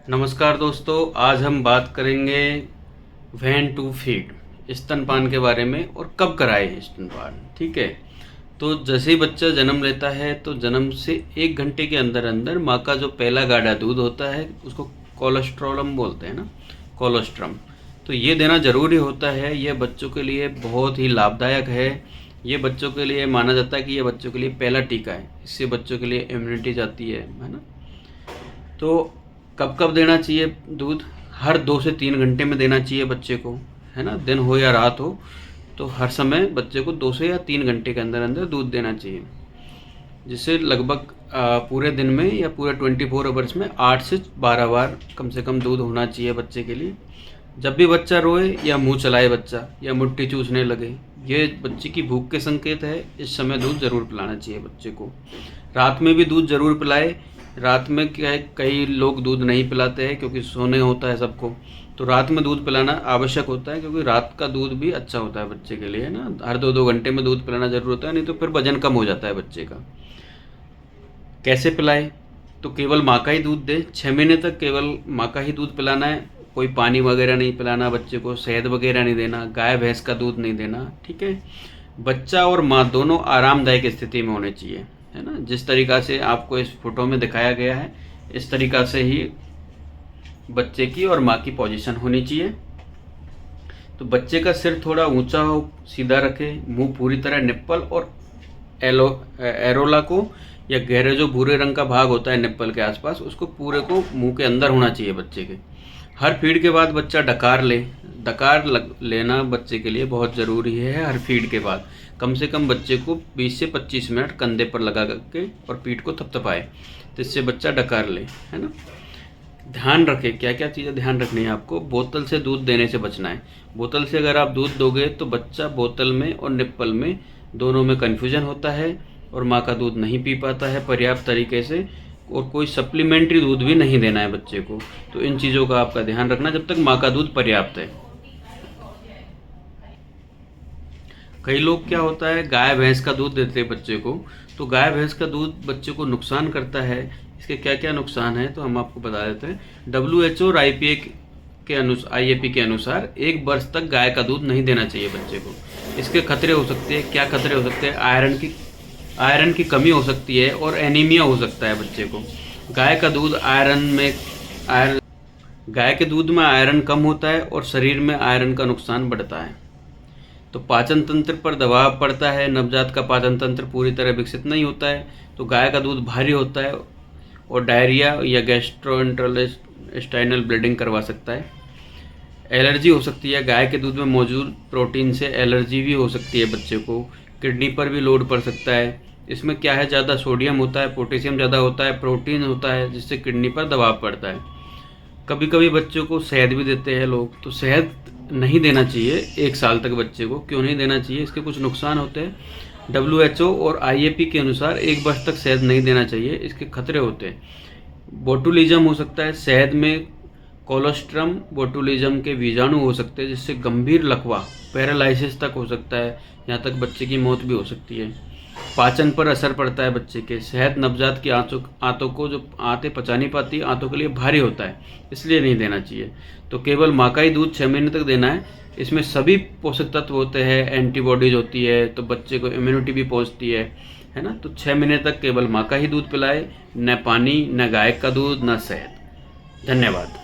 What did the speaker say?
नमस्कार दोस्तों, आज हम बात करेंगे व्हेन टू फीड, स्तनपान के बारे में और कब कराएं स्तनपान। ठीक है। तो जैसे ही बच्चा जन्म लेता है तो जन्म से 1 घंटे के अंदर अंदर माँ का जो पहला गाढ़ा दूध होता है उसको कोलेस्ट्रोलम बोलते हैं ना, कोलोस्ट्रम। तो ये देना ज़रूरी होता है। ये बच्चों के लिए बहुत ही लाभदायक है। ये बच्चों के लिए माना जाता है कि ये बच्चों के लिए पहला टीका है। इससे बच्चों के लिए इम्यूनिटी जाती है ना। तो कब कब देना चाहिए दूध? हर 2 से 3 घंटे में देना चाहिए बच्चे को, है ना। दिन हो या रात हो, तो हर समय बच्चे को 2 से या 3 घंटे के अंदर अंदर दूध देना चाहिए, जिससे लगभग पूरे दिन में या पूरे 24 आवर्स में 8 से 12 बार कम से कम दूध होना चाहिए बच्चे के लिए। जब भी बच्चा रोए या मुंह चलाए बच्चा या मुट्ठी चूसने लगे, ये बच्चे की भूख के संकेत है। इस समय दूध ज़रूर पिलाना चाहिए बच्चे को। रात में भी दूध ज़रूर पिलाए। रात में क्या है, कई लोग दूध नहीं पिलाते हैं क्योंकि सोने होता है सबको। तो रात में दूध पिलाना आवश्यक होता है, क्योंकि रात का दूध भी अच्छा होता है बच्चे के लिए, है ना। हर 2-2 घंटे में दूध पिलाना ज़रूर होता है, नहीं तो फिर वजन कम हो जाता है बच्चे का। कैसे पिलाए? तो केवल माँ का ही दूध दे। 6 महीने तक केवल माँ का ही दूध पिलाना है। कोई पानी वगैरह नहीं पिलाना बच्चे को, शहद वगैरह नहीं देना, गाय भैंस का दूध नहीं देना। ठीक है। बच्चा और माँ दोनों आरामदायक स्थिति में होने चाहिए, है ना। जिस तरीक़ा से आपको इस फोटो में दिखाया गया है, इस तरीक़ा से ही बच्चे की और माँ की पोजीशन होनी चाहिए। तो बच्चे का सिर थोड़ा ऊंचा हो, सीधा रखे, मुंह पूरी तरह निप्पल और एरोला को, या गहरे जो भूरे रंग का भाग होता है निप्पल के आसपास, उसको पूरे को मुंह के अंदर होना चाहिए बच्चे के। हर फीड के बाद बच्चा डकार ले। लेना बच्चे के लिए बहुत ज़रूरी है। हर फीड के बाद कम से कम बच्चे को 20 से 25 मिनट कंधे पर लगा करके और पीठ को थपथपाए, तो इससे बच्चा डकार ले, है ना। ध्यान रखें, क्या क्या चीज़ें ध्यान रखनी है आपको। बोतल से दूध देने से बचना है। बोतल से अगर आप दूध दोगे तो बच्चा बोतल में और निप्पल में दोनों में कन्फ्यूजन होता है और माँ का दूध नहीं पी पाता है पर्याप्त तरीके से। और कोई सप्लीमेंट्री दूध भी नहीं देना है बच्चे को। तो इन चीज़ों का आपका ध्यान रखना जब तक माँ का दूध पर्याप्त है। कई लोग क्या होता है, गाय भैंस का दूध देते हैं बच्चे को, तो गाय भैंस का दूध बच्चे को नुकसान करता है। इसके क्या क्या नुकसान है तो हम आपको बता देते हैं। WHO और IAP के अनुसार 1 वर्ष तक गाय का दूध नहीं देना चाहिए बच्चे को। इसके खतरे हो सकते हैं। क्या खतरे हो सकते हैं? आयरन की कमी हो सकती है और एनीमिया हो सकता है बच्चे को। गाय का दूध गाय के दूध में आयरन कम होता है और शरीर में आयरन का नुकसान बढ़ता है। तो पाचन तंत्र पर दबाव पड़ता है। नवजात का पाचन तंत्र पूरी तरह विकसित नहीं होता है, तो गाय का दूध भारी होता है और डायरिया या गैस्ट्रोइंटेस्टाइनल ब्लीडिंग करवा सकता है। एलर्जी हो सकती है। गाय के दूध में मौजूद प्रोटीन से एलर्जी भी हो सकती है बच्चे को। किडनी पर भी लोड पड़ सकता है। इसमें क्या है, ज़्यादा सोडियम होता है, पोटेशियम ज़्यादा होता है, प्रोटीन होता है, जिससे किडनी पर दबाव पड़ता है। कभी कभी बच्चों को शहद भी देते हैं लोग, तो शहद नहीं देना चाहिए 1 साल तक बच्चे को। क्यों नहीं देना चाहिए? इसके कुछ नुकसान होते हैं। WHO और IAP के अनुसार 1 वर्ष तक शहद नहीं देना चाहिए। इसके खतरे होते हैं। बोटुलिज्म हो सकता है। शहद में कोलोस्ट्रम बोटुलिज्म के बीजाणु हो सकते हैं, जिससे गंभीर लकवा, पैरालिसिस तक हो सकता है। यहाँ तक बच्चे की मौत भी हो सकती है। पाचन पर असर पड़ता है बच्चे के। शहद नवजात की आंतों को, जो आंतें पचा नहीं पाती, आंतों के लिए भारी होता है, इसलिए नहीं देना चाहिए। तो केवल माँ का ही दूध 6 महीने तक देना है। इसमें सभी पोषक तत्व होते हैं, एंटीबॉडीज होती है, तो बच्चे को इम्यूनिटी भी पहुँचती है ना। तो 6 महीने तक केवल माँ का ही दूध पिलाए, न पानी, न गाय का दूध, न शहद। धन्यवाद।